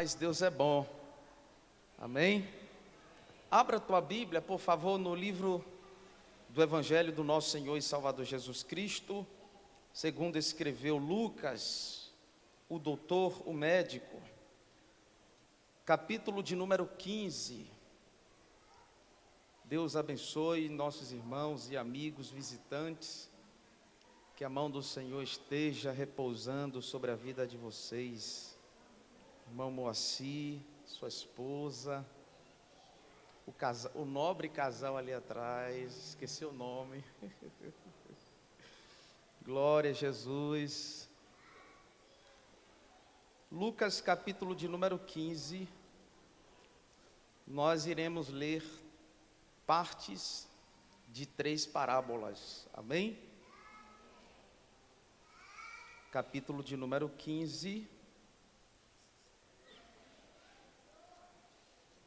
Mas Deus é bom, amém? Abra a tua Bíblia, por favor, no livro do Evangelho do nosso Senhor e Salvador Jesus Cristo, segundo escreveu Lucas, o doutor, o médico, capítulo de número 15. Deus abençoe nossos irmãos e amigos visitantes, que a mão do Senhor esteja repousando sobre a vida de vocês. Irmão Moacir, sua esposa, o nobre casal ali atrás, esqueci o nome. Glória a Jesus. Lucas capítulo de número 15, nós iremos ler partes de 3 parábolas, amém? Capítulo de número 15.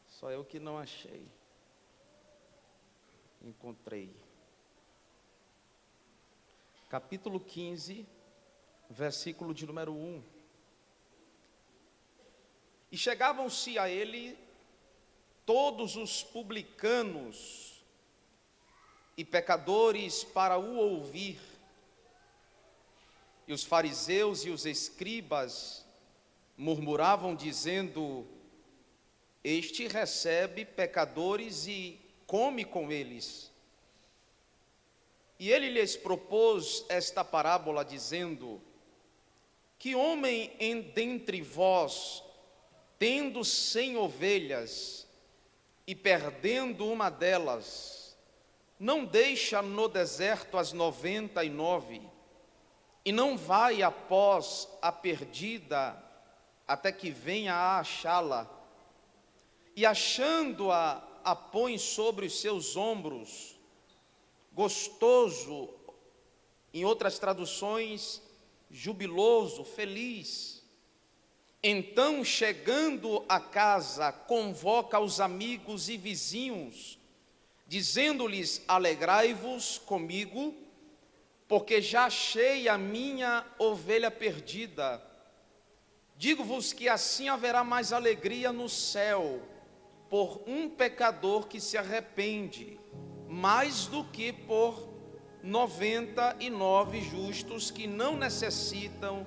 Só eu que não achei. Encontrei. Capítulo 15, versículo de número 1. E chegavam-se a ele todos os publicanos e pecadores para o ouvir. E os fariseus e os escribas murmuravam, dizendo: Este recebe pecadores e come com eles. E ele lhes propôs esta parábola, dizendo: Que homem dentre vós, tendo 100 ovelhas, e perdendo uma delas, não deixa no deserto as 99, e não vai após a perdida, até que venha a achá-la, e achando-a, a põe sobre os seus ombros, gostoso, em outras traduções, jubiloso, feliz. Então, chegando a casa, convoca os amigos e vizinhos, dizendo-lhes: Alegrai-vos comigo, porque já achei a minha ovelha perdida. Digo-vos que assim haverá mais alegria no céu por um pecador que se arrepende, mais do que por 99 justos que não necessitam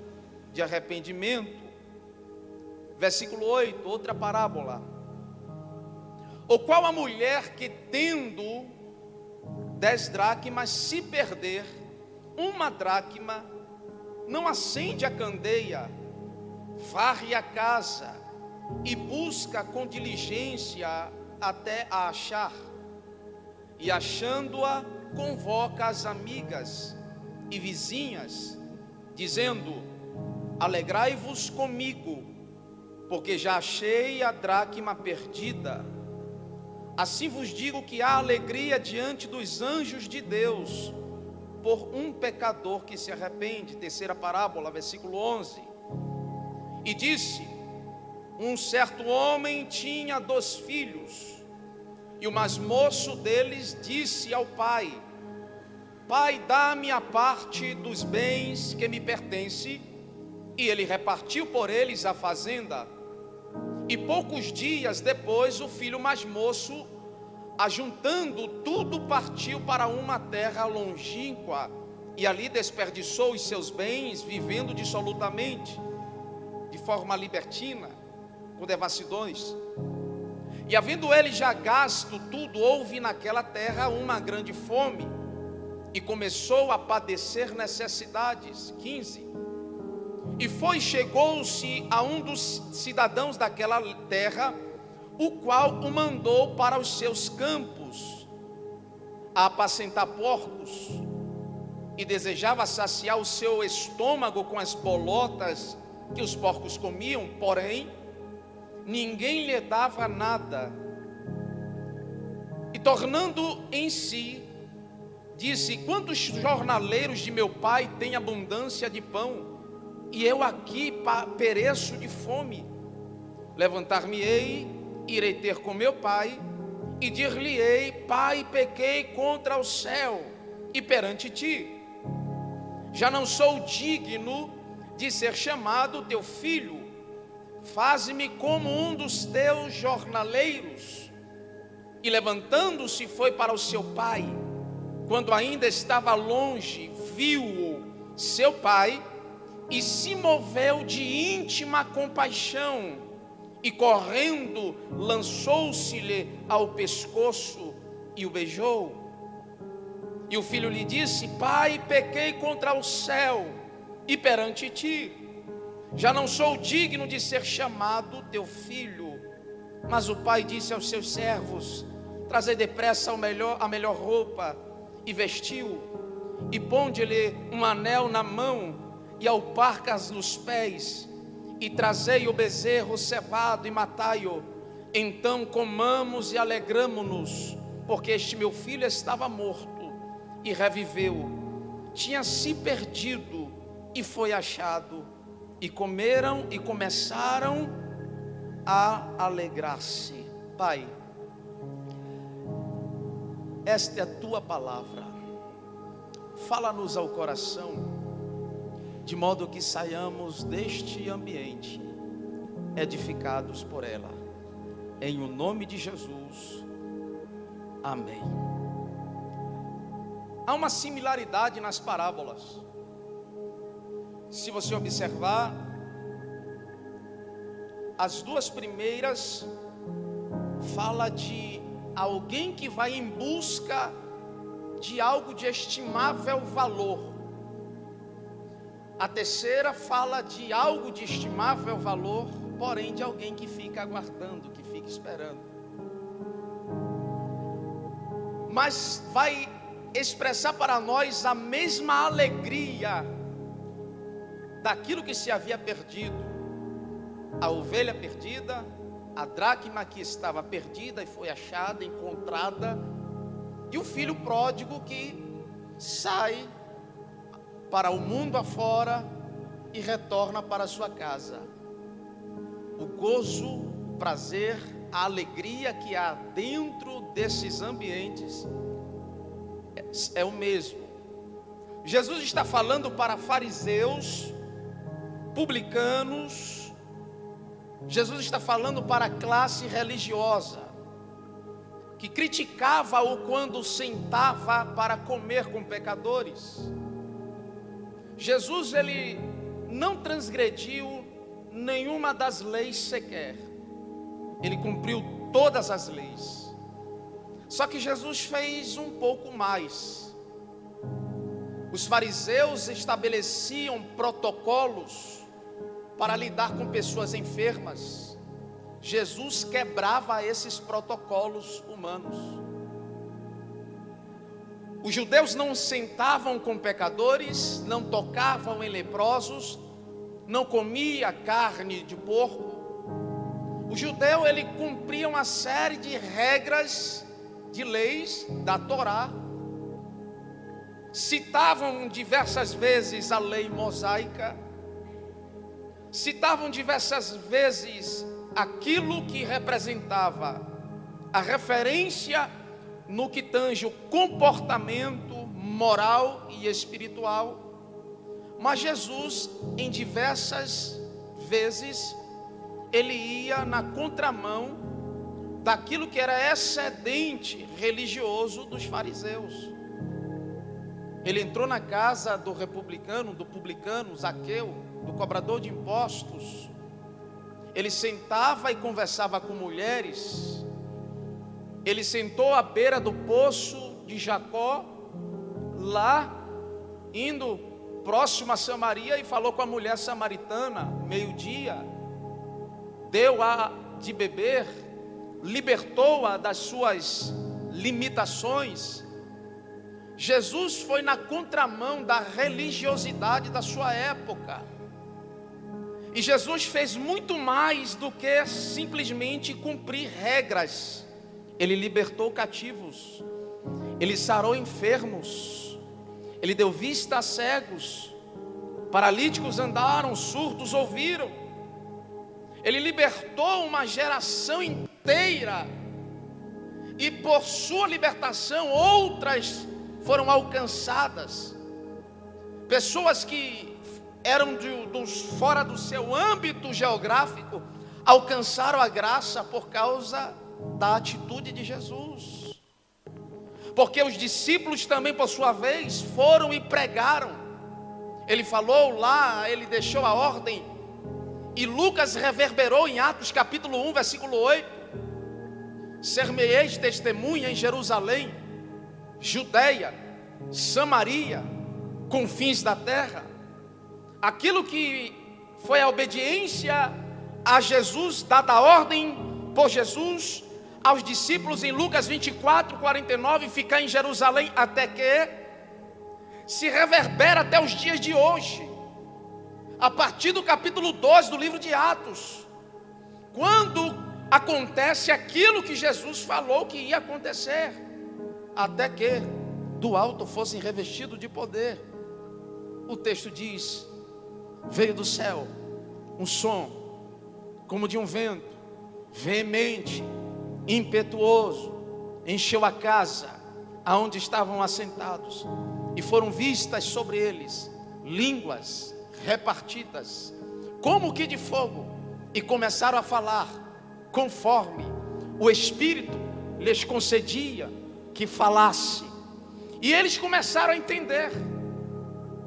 de arrependimento. Versículo 8, outra parábola. Ou qual a mulher que, tendo 10 dracmas, se perder uma dracma, não acende a candeia, varre a casa e busca com diligência até a achar, e achando-a, convoca as amigas e vizinhas, dizendo: Alegrai-vos comigo, porque já achei a dracma perdida. Assim vos digo que há alegria diante dos anjos de Deus por um pecador que se arrepende. Terceira parábola, versículo 11. E disse: Um certo homem tinha 2 filhos, e o mais moço deles disse ao pai: Pai, dá-me a parte dos bens que me pertence. E ele repartiu por eles a fazenda. E poucos dias depois, o filho mais moço, ajuntando tudo, partiu para uma terra longínqua, e ali desperdiçou os seus bens, vivendo dissolutamente, de forma libertina, com devassidões. E havendo ele já gasto tudo, houve naquela terra uma grande fome, e começou a padecer necessidades. 15. E chegou-se a um dos cidadãos daquela terra, o qual o mandou para os seus campos a apacentar porcos, e desejava saciar o seu estômago com as bolotas que os porcos comiam, porém ninguém lhe dava nada. E tornando em si, disse: Quantos jornaleiros de meu pai têm abundância de pão, e eu aqui pereço de fome? Levantar-me-ei, irei ter com meu pai, e dir-lhe-ei: Pai, pequei contra o céu e perante ti, já não sou digno de ser chamado teu filho. faze-me como um dos teus jornaleiros. E levantando-se foi para o seu pai. Quando ainda estava longe, viu-o seu pai e se moveu de íntima compaixão, e correndo lançou-se-lhe ao pescoço e o beijou. E o filho lhe disse: pai, pequei contra o céu e perante ti, já não sou digno de ser chamado teu filho. Mas o pai disse aos seus servos: trazei depressa a melhor roupa, e vestiu, e ponde-lhe um anel na mão e alparcas nos pés, e trazei o bezerro cevado e matai-o. Então comamos e alegramo-nos, porque este meu filho estava morto e reviveu, tinha se perdido e foi achado. E comeram e começaram a alegrar-se. Pai, esta é a tua palavra, fala-nos ao coração, de modo que saiamos deste ambiente edificados por ela, em o nome de Jesus, amém. Há uma similaridade nas parábolas. Se você observar, as duas primeiras fala de alguém que vai em busca de algo de estimável valor. A terceira fala de algo de estimável valor, porém de alguém que fica aguardando, que fica esperando. Mas vai expressar para nós a mesma alegria daquilo que se havia perdido. A ovelha perdida, a dracma que estava perdida e foi achada, encontrada, e o filho pródigo que sai para o mundo afora e retorna para sua casa. O gozo, o prazer, a alegria que há dentro desses ambientes é o mesmo. Jesus está falando para fariseus, publicanos. Jesus está falando para a classe religiosa, que criticava-o quando sentava para comer com pecadores. Jesus, ele não transgrediu nenhuma das leis sequer. Ele cumpriu todas as leis. Só que Jesus fez um pouco mais. Os fariseus estabeleciam protocolos para lidar com pessoas enfermas. Jesus quebrava esses protocolos humanos. Os judeus não sentavam com pecadores, não tocavam em leprosos, não comia carne de porco. O judeu, ele cumpria uma série de regras, de leis da Torá. Citavam diversas vezes a lei mosaica, citavam diversas vezes aquilo que representava a referência no que tange o comportamento moral e espiritual. Mas Jesus, em diversas vezes, ele ia na contramão daquilo que era excedente religioso dos fariseus. Ele entrou na casa do publicano, Zaqueu, do cobrador de impostos. Ele sentava e conversava com mulheres. Ele sentou à beira do poço de Jacó, lá, indo próximo a Samaria, e falou com a mulher samaritana, meio-dia, deu-a de beber, libertou-a das suas limitações. Jesus foi na contramão da religiosidade da sua época. E Jesus fez muito mais do que simplesmente cumprir regras. Ele libertou cativos, ele sarou enfermos, ele deu vista a cegos, paralíticos andaram, surdos ouviram. Ele libertou uma geração inteira, e por sua libertação outras foram alcançadas. Pessoas que eram fora do seu âmbito geográfico alcançaram a graça por causa da atitude de Jesus. Porque os discípulos também, por sua vez, foram e pregaram. Ele falou lá, ele deixou a ordem, e Lucas reverberou em Atos capítulo 1, versículo 8: ser-me-eis testemunha em Jerusalém, Judeia, Samaria, confins da terra. Aquilo que foi a obediência a Jesus, dada a ordem por Jesus aos discípulos em Lucas 24, 49, ficar em Jerusalém até que se reverbera até os dias de hoje, a partir do capítulo 12 do livro de Atos, quando acontece aquilo que Jesus falou que ia acontecer, até que do alto fossem revestidos de poder. O texto diz: veio do céu um som como de um vento veemente, impetuoso, encheu a casa aonde estavam assentados, e foram vistas sobre eles línguas repartidas como que de fogo, e começaram a falar conforme o Espírito lhes concedia que falasse. E eles começaram a entender: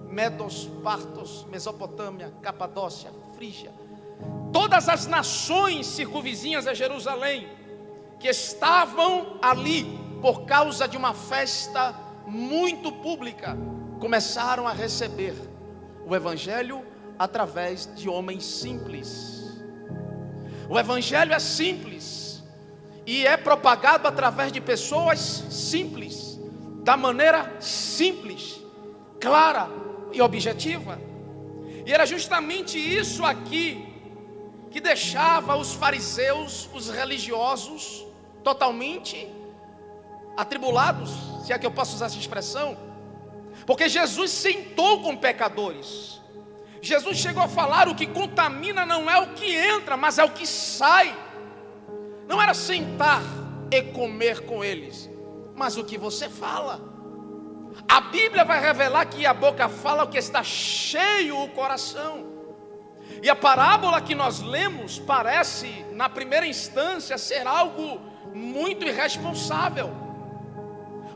Medos, Partos, Mesopotâmia, Capadócia, Frígia, todas as nações circunvizinhas a Jerusalém, que estavam ali por causa de uma festa muito pública, começaram a receber o Evangelho através de homens simples. O Evangelho é simples e é propagado através de pessoas simples, da maneira simples, clara e objetiva. E era justamente isso aqui que deixava os fariseus, os religiosos, totalmente atribulados, se é que eu posso usar essa expressão, porque Jesus sentou com pecadores. Jesus chegou a falar: o que contamina não é o que entra, mas é o que sai. Não era sentar e comer com eles, mas o que você fala. A Bíblia vai revelar que a boca fala o que está cheio o coração. E a parábola que nós lemos parece, na primeira instância, ser algo muito irresponsável,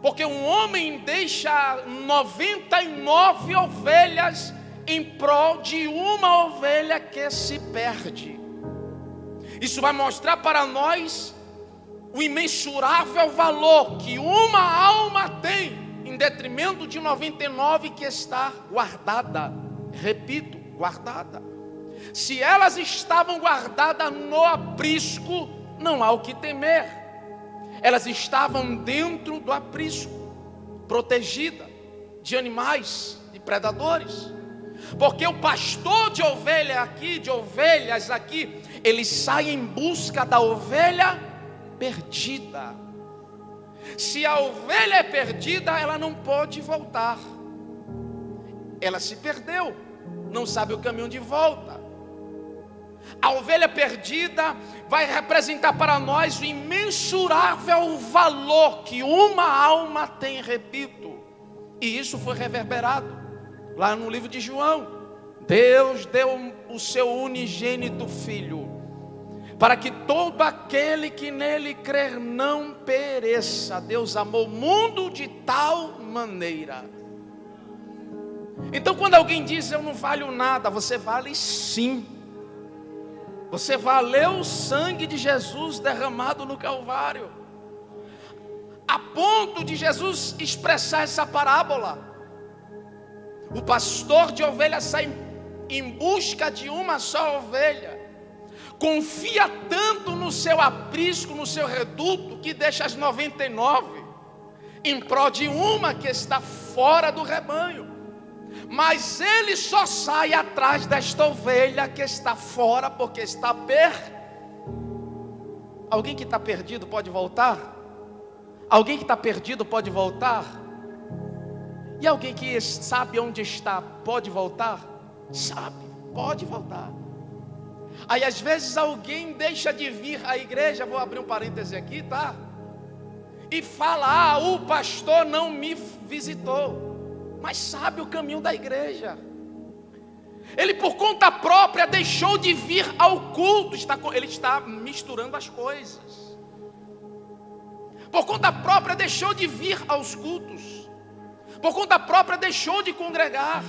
porque um homem deixa 99 ovelhas em prol de uma ovelha que se perde. Isso vai mostrar para nós o imensurável valor que uma alma tem, em detrimento de 99 que está guardada. Repito, guardada. Se elas estavam guardadas no aprisco, não há o que temer. Elas estavam dentro do aprisco, protegida de animais, de predadores. Porque o pastor de ovelhas aqui, ele sai em busca da ovelha perdida. Se a ovelha é perdida, ela não pode voltar. Ela se perdeu, não sabe o caminho de volta. A ovelha perdida vai representar para nós o imensurável valor que uma alma tem, repito. E isso foi reverberado lá no livro de João. Deus deu o seu unigênito Filho, para que todo aquele que nele crer não pereça. Deus amou o mundo de tal maneira. Então, quando alguém diz: eu não valho nada, você vale sim. Você valeu o sangue de Jesus derramado no Calvário, a ponto de Jesus expressar essa parábola. O pastor de ovelhas sai em busca de uma só ovelha, confia tanto no seu aprisco, no seu reduto, que deixa as 99 em prol de uma que está fora do rebanho. Mas ele só sai atrás desta ovelha que está fora, porque está Alguém que está perdido pode voltar? Alguém que está perdido pode voltar? E alguém que sabe onde está pode voltar? Sabe, pode voltar. Aí às vezes alguém deixa de vir à igreja, vou abrir um parêntese aqui, tá? E fala: o pastor não me visitou, mas sabe o caminho da igreja. Ele por conta própria deixou de vir ao culto. Ele está misturando as coisas. Por conta própria deixou de vir aos cultos. Por conta própria deixou de congregar.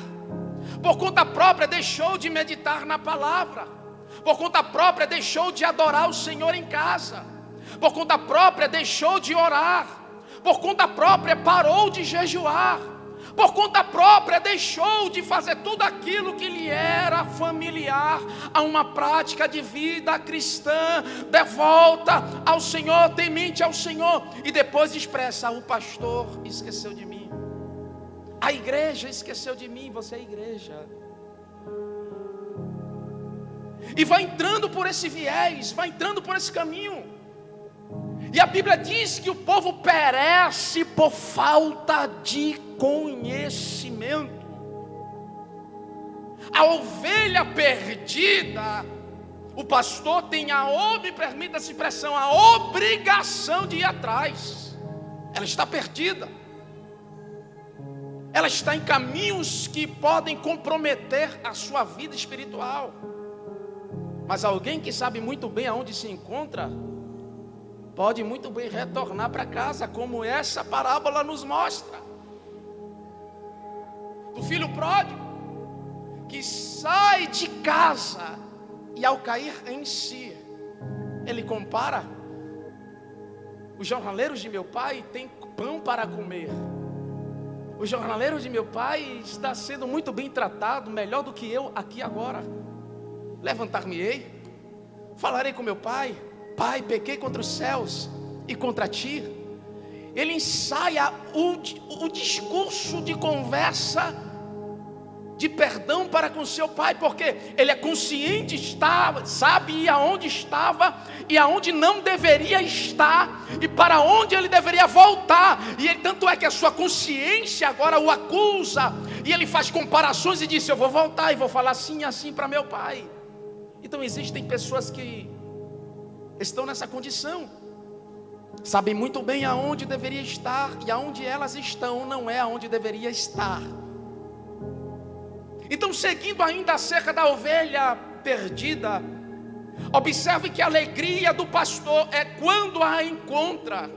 Por conta própria deixou de meditar na palavra. Por conta própria deixou de adorar o Senhor em casa. Por conta própria deixou de orar. Por conta própria parou de jejuar. Por conta própria deixou de fazer tudo aquilo que lhe era familiar a uma prática de vida cristã, devota ao Senhor, temente ao Senhor. E depois expressa: o pastor esqueceu de mim, a igreja esqueceu de mim. Você é a igreja. E vai entrando por esse viés, vai entrando por esse caminho. E a Bíblia diz que o povo perece por falta de conhecimento. A ovelha perdida, o pastor tem permita essa expressão, a obrigação de ir atrás. Ela está perdida. Ela está em caminhos que podem comprometer a sua vida espiritual. Mas alguém que sabe muito bem aonde se encontra, pode muito bem retornar para casa, como essa parábola nos mostra. Do filho pródigo, que sai de casa e ao cair em si, ele compara: os jornaleiros de meu pai têm pão para comer. O jornaleiro de meu pai está sendo muito bem tratado, melhor do que eu aqui agora. Levantar-me-ei, falarei com meu pai: Pai, pequei contra os céus e contra ti. Ele ensaia o discurso de conversa de perdão para com seu pai, porque ele é consciente, sabe aonde estava e aonde não deveria estar e para onde ele deveria voltar. E ele, tanto é que a sua consciência agora o acusa, e ele faz comparações e diz: eu vou voltar e vou falar assim e assim para meu pai. Então existem pessoas que estão nessa condição, sabem muito bem aonde deveria estar, e aonde elas estão não é aonde deveria estar. Então, seguindo ainda acerca da ovelha perdida, observe que a alegria do pastor é quando a encontra.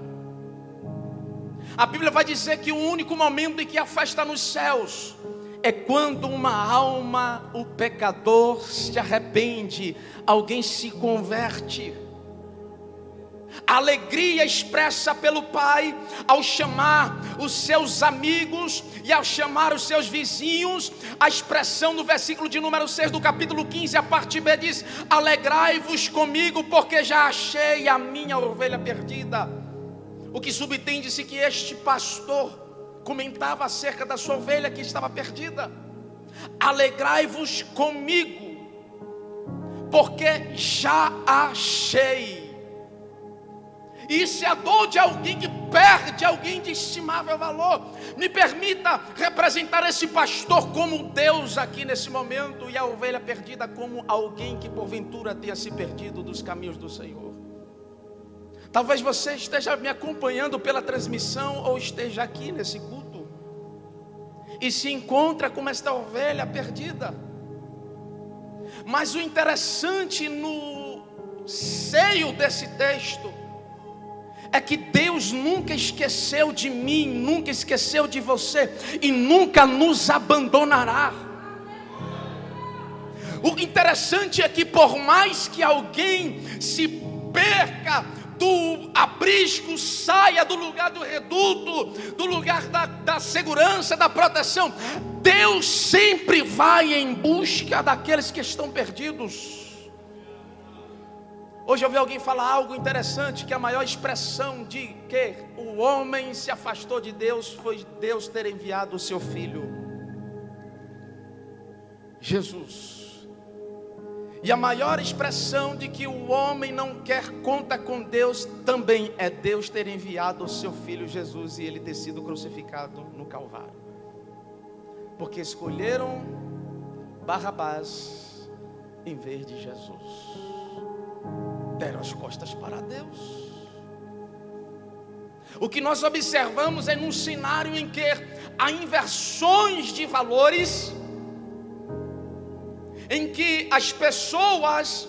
A Bíblia vai dizer que o único momento em que a festa nos céus é quando uma alma, o pecador, se arrepende, alguém se converte. A alegria expressa pelo pai ao chamar os seus amigos e ao chamar os seus vizinhos. A expressão no versículo de número 6 do capítulo 15, a parte B diz: alegrai-vos comigo, porque já achei a minha ovelha perdida. O que subtende-se que este pastor comentava acerca da sua ovelha que estava perdida. Alegrai-vos comigo, porque já achei. Isso é a dor de alguém que perde alguém de estimável valor. Me permita representar esse pastor como Deus aqui nesse momento, e a ovelha perdida como alguém que porventura tenha se perdido dos caminhos do Senhor. Talvez você esteja me acompanhando pela transmissão ou esteja aqui nesse culto e se encontra como esta ovelha perdida. Mas o interessante no seio desse texto é que Deus nunca esqueceu de mim, nunca esqueceu de você e nunca nos abandonará. O interessante é que por mais que alguém se perca do aprisco, saia do lugar do reduto, do lugar da segurança, da proteção, Deus sempre vai em busca daqueles que estão perdidos. Hoje eu vi alguém falar algo interessante, que a maior expressão de que o homem se afastou de Deus foi Deus ter enviado o seu Filho, Jesus. E a maior expressão de que o homem não quer conta com Deus também é Deus ter enviado o seu Filho Jesus e ele ter sido crucificado no Calvário. Porque escolheram Barrabás em vez de Jesus. Deram as costas para Deus. O que nós observamos é num cenário em que há inversões de valores, em que as pessoas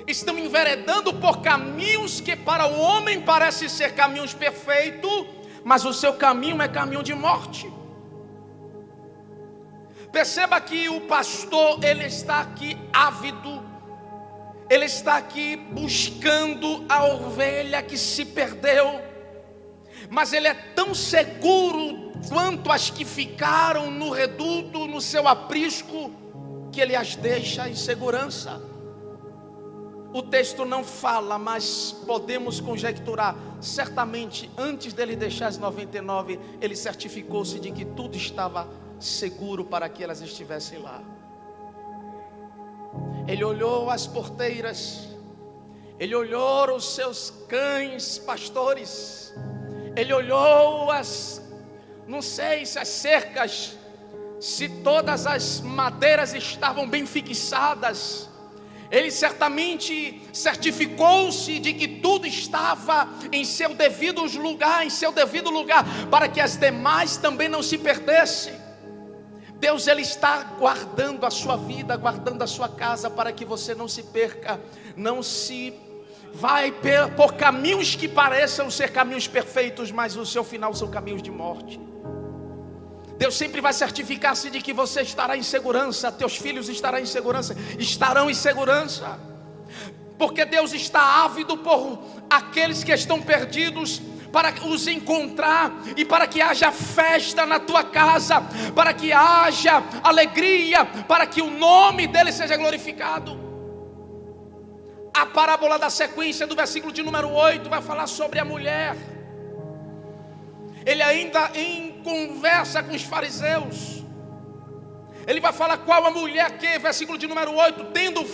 estão enveredando por caminhos que para o homem parecem ser caminhos perfeitos, mas o seu caminho é caminho de morte. Perceba que o pastor, ele está aqui ávido, ele está aqui buscando a ovelha que se perdeu, mas ele é tão seguro quanto as que ficaram no reduto, no seu aprisco, que ele as deixa em segurança. O texto não fala, mas podemos conjecturar. Certamente, antes dele deixar as 99, ele certificou-se de que tudo estava seguro para que elas estivessem lá. Ele olhou as porteiras, ele olhou os seus cães pastores, ele olhou não sei se as cercas, se todas as madeiras estavam bem fixadas. Ele certamente certificou-se de que tudo estava em seu devido lugar, para que as demais também não se perdessem. Deus, ele está guardando a sua vida, guardando a sua casa, para que você não se perca, não se vai por caminhos que pareçam ser caminhos perfeitos, mas o seu final são caminhos de morte. Deus sempre vai certificar-se de que você estará em segurança, teus filhos estarão em segurança, porque Deus está ávido por aqueles que estão perdidos, para os encontrar e para que haja festa na tua casa, para que haja alegria, para que o nome dele seja glorificado. A parábola da sequência do versículo de número 8 vai falar sobre a mulher. Ele ainda em conversa com os fariseus, ele vai falar qual a mulher que, versículo de número 8, tendo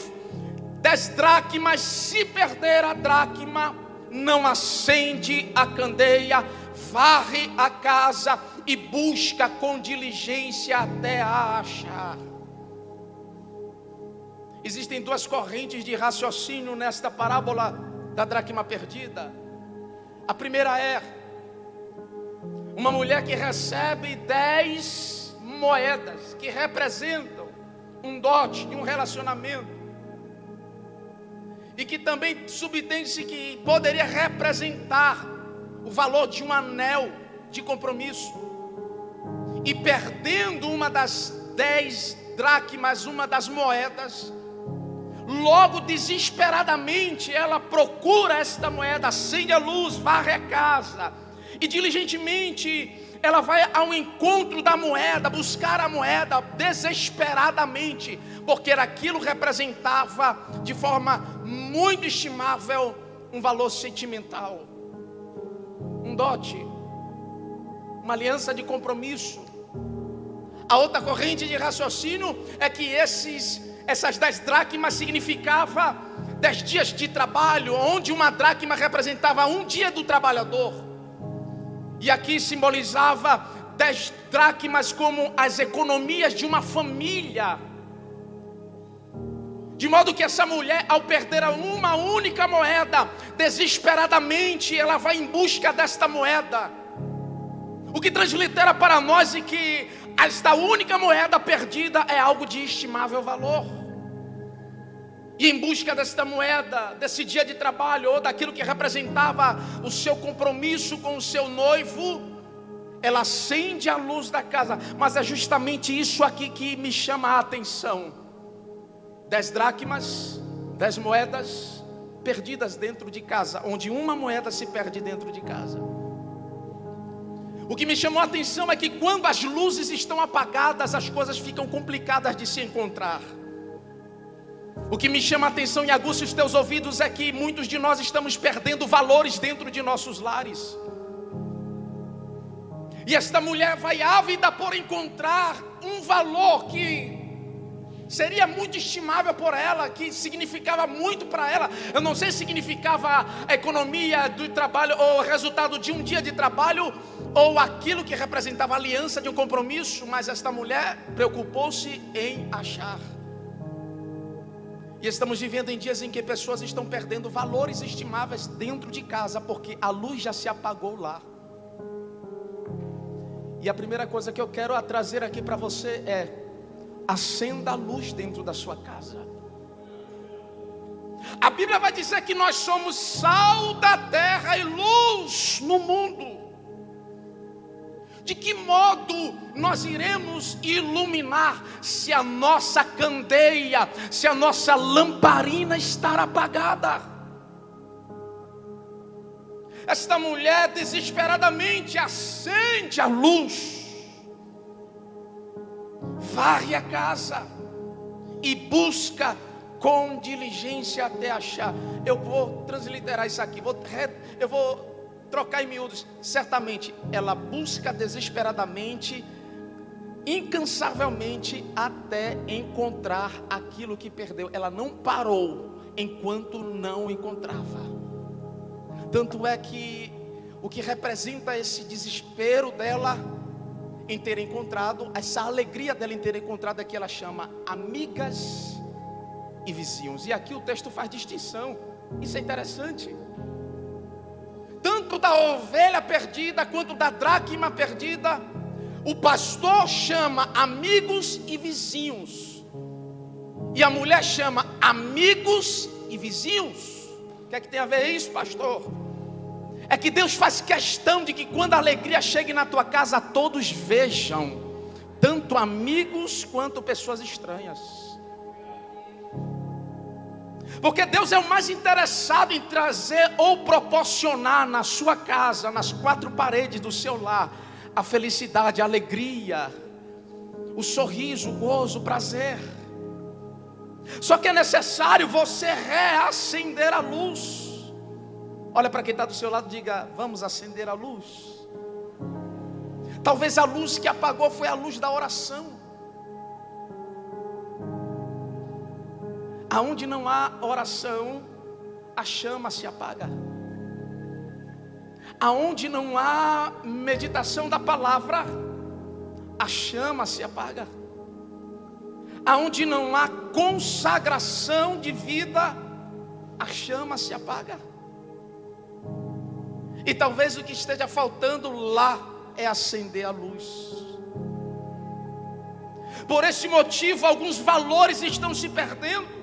10 dracmas, se perder a dracma, não acende a candeia, varre a casa e busca com diligência até a achar. Existem duas correntes de raciocínio nesta parábola da dracma perdida. A primeira é uma mulher que recebe 10 moedas, que representam um dote de um relacionamento, e que também subentende-se que poderia representar o valor de um anel de compromisso. E perdendo uma das 10 dracmas, uma das moedas, logo desesperadamente ela procura esta moeda, acende a luz, varre a casa, e diligentemente ela vai ao encontro da moeda, buscar a moeda desesperadamente, porque aquilo representava de forma muito estimável um valor sentimental, um dote, uma aliança de compromisso. A outra corrente de raciocínio é que essas 10 dracmas significava 10 dias de trabalho, onde uma dracma representava um dia do trabalhador. E aqui simbolizava 10 dracmas como as economias de uma família. De modo que essa mulher, ao perder uma única moeda, desesperadamente ela vai em busca desta moeda. O que translitera para nós é que esta única moeda perdida é algo de estimável valor. E em busca desta moeda, desse dia de trabalho, ou daquilo que representava o seu compromisso com o seu noivo, ela acende a luz da casa. Mas é justamente isso aqui que me chama a atenção. 10 dracmas, 10 moedas perdidas dentro de casa, onde uma moeda se perde dentro de casa. O que me chamou a atenção é que quando as luzes estão apagadas, as coisas ficam complicadas de se encontrar. O que me chama a atenção e aguça os teus ouvidos é que muitos de nós estamos perdendo valores dentro de nossos lares. E esta mulher vai ávida por encontrar um valor que seria muito estimável por ela, que significava muito para ela. Eu não sei se significava a economia do trabalho, ou o resultado de um dia de trabalho, ou aquilo que representava a aliança de um compromisso, mas esta mulher preocupou-se em achar. E estamos vivendo em dias em que pessoas estão perdendo valores estimáveis dentro de casa, porque a luz já se apagou lá. E a primeira coisa que eu quero trazer aqui para você é: acenda a luz dentro da sua casa. A Bíblia vai dizer que nós somos sal da terra e luz no mundo. De que modo nós iremos iluminar se a nossa candeia, se a nossa lamparina estar apagada? Esta mulher desesperadamente acende a luz, varre a casa e busca com diligência até achar. Eu vou transliterar isso aqui, eu vou trocar em miúdos. Certamente ela busca desesperadamente, incansavelmente, até encontrar aquilo que perdeu. Ela não parou enquanto não encontrava. Tanto é que o que representa esse desespero dela em ter encontrado, essa alegria dela em ter encontrado, é que ela chama amigas e vizinhos. E aqui o texto faz distinção. Isso é interessante. Tanto da ovelha perdida quanto da dracma perdida, o pastor chama amigos e vizinhos, e a mulher chama amigos e vizinhos. O que é que tem a ver isso, pastor? É que Deus faz questão de que quando a alegria chegue na tua casa, todos vejam, tanto amigos quanto pessoas estranhas. Porque Deus é o mais interessado em trazer ou proporcionar na sua casa, nas quatro paredes do seu lar, a felicidade, a alegria, o sorriso, o gozo, o prazer. Só que é necessário você reacender a luz. Olha para quem está do seu lado e diga: vamos acender a luz. Talvez a luz que apagou foi a luz da oração. Aonde não há oração, a chama se apaga. Aonde não há meditação da palavra, a chama se apaga. Aonde não há consagração de vida, a chama se apaga. E talvez o que esteja faltando lá é acender a luz. Por esse motivo, alguns valores estão se perdendo.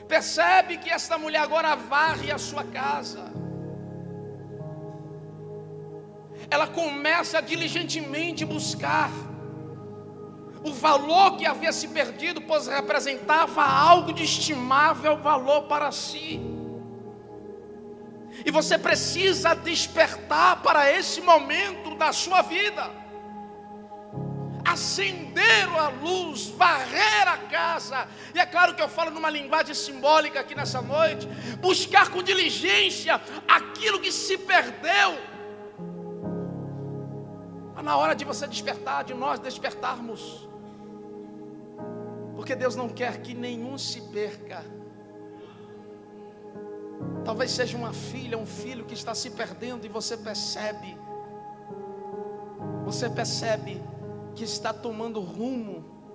Percebe que esta mulher agora varre a sua casa. Ela começa diligentemente buscar o valor que havia se perdido, pois representava algo de estimável valor para si. E você precisa despertar para esse momento da sua vida. Acender a luz, varrer a casa. E é claro que eu falo numa linguagem simbólica aqui nessa noite. Buscar com diligência aquilo que se perdeu. Está na hora de você despertar, de nós despertarmos. Porque Deus não quer que nenhum se perca. Talvez seja uma filha, um filho que está se perdendo, e você percebe que está tomando rumos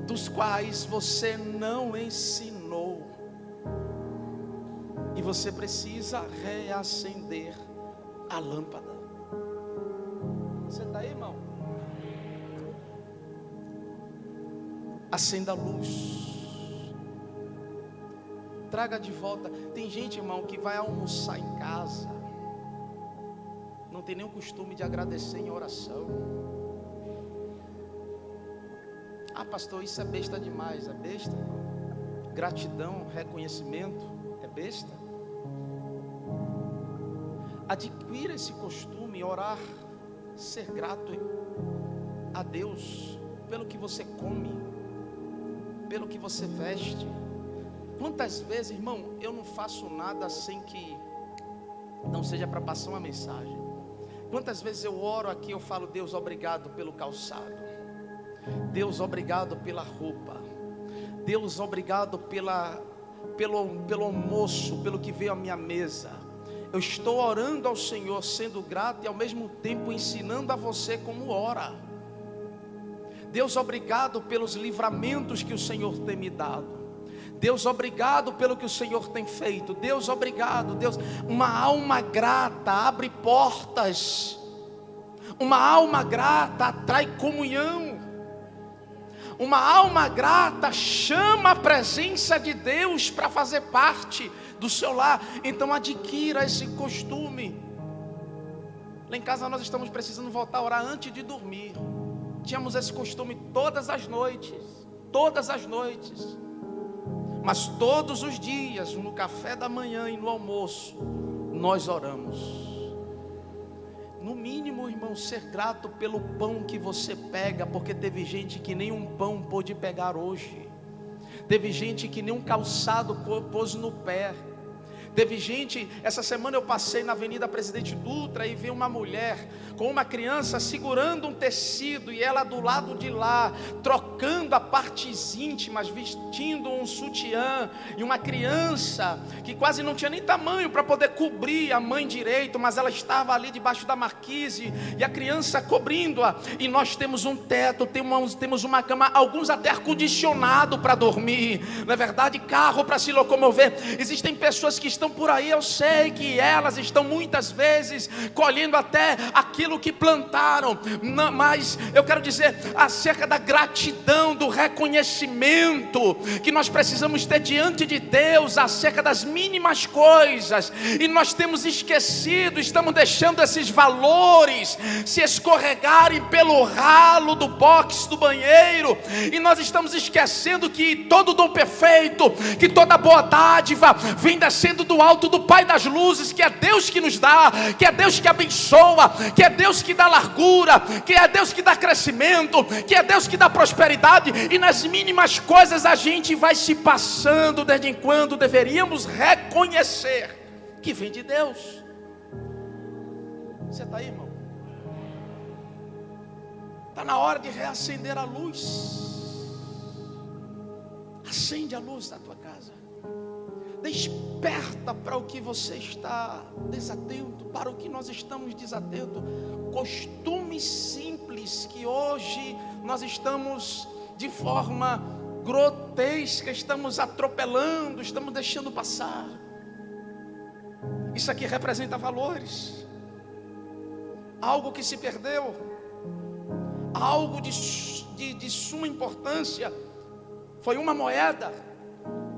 dos quais você não ensinou, e você precisa reacender a lâmpada. Você está aí, irmão? Acenda a luz. Traga de volta. Tem gente, irmão, que vai almoçar em casa, não tem nenhum costume de agradecer em oração. Ah, pastor, isso é besta demais. É besta? Gratidão, reconhecimento, é besta? Adquira esse costume, orar, ser grato a Deus pelo que você come, pelo que você veste. Quantas vezes, irmão, eu não faço nada sem que não seja para passar uma mensagem. Quantas vezes eu oro aqui, eu falo: Deus, obrigado pelo calçado. Deus, obrigado pela roupa. Deus, obrigado pelo almoço, pelo que veio à minha mesa. Eu estou orando ao Senhor, sendo grato e ao mesmo tempo ensinando a você como ora. Deus, obrigado pelos livramentos que o Senhor tem me dado. Deus, obrigado pelo que o Senhor tem feito. Deus, obrigado. Deus, uma alma grata abre portas. Uma alma grata atrai comunhão. Uma alma grata chama a presença de Deus para fazer parte do seu lar. Então adquira esse costume. Lá em casa nós estamos precisando voltar a orar antes de dormir. Tínhamos esse costume todas as noites. Mas todos os dias, no café da manhã e no almoço, nós oramos. No mínimo, irmão, ser grato pelo pão que você pega, porque teve gente que nem um pão pôde pegar hoje. Teve gente que nem um calçado pôs no pé. Teve gente, essa semana eu passei na Avenida Presidente Dutra e vi uma mulher com uma criança segurando um tecido e ela do lado de lá, trocando as partes íntimas, vestindo um sutiã, e uma criança que quase não tinha nem tamanho para poder cobrir a mãe direito, mas ela estava ali debaixo da marquise e a criança cobrindo-a. E nós temos um teto, temos uma cama, alguns até ar-condicionado para dormir, não é verdade? Carro para se locomover. Existem pessoas que estão por aí, eu sei que elas estão muitas vezes colhendo até aquilo que plantaram, mas eu quero dizer acerca da gratidão, do reconhecimento que nós precisamos ter diante de Deus, acerca das mínimas coisas, e nós temos esquecido, estamos deixando esses valores se escorregarem pelo ralo do box do banheiro, e nós estamos esquecendo que todo dom perfeito, que toda boa dádiva vem descendo do alto do Pai das luzes, que é Deus que nos dá, que é Deus que abençoa, que é Deus que dá largura, que é Deus que dá crescimento, que é Deus que dá prosperidade, e nas mínimas coisas a gente vai se passando desde enquanto deveríamos reconhecer que vem de Deus. Você está aí, irmão? Está na hora de reacender a luz. Acende a luz da tua casa. Desperta para o que você está desatento, para o que nós estamos desatentos. Costumes simples que hoje nós estamos de forma grotesca, estamos atropelando, estamos deixando passar. Isso aqui representa valores, algo que se perdeu, algo de suma importância. Foi uma moeda,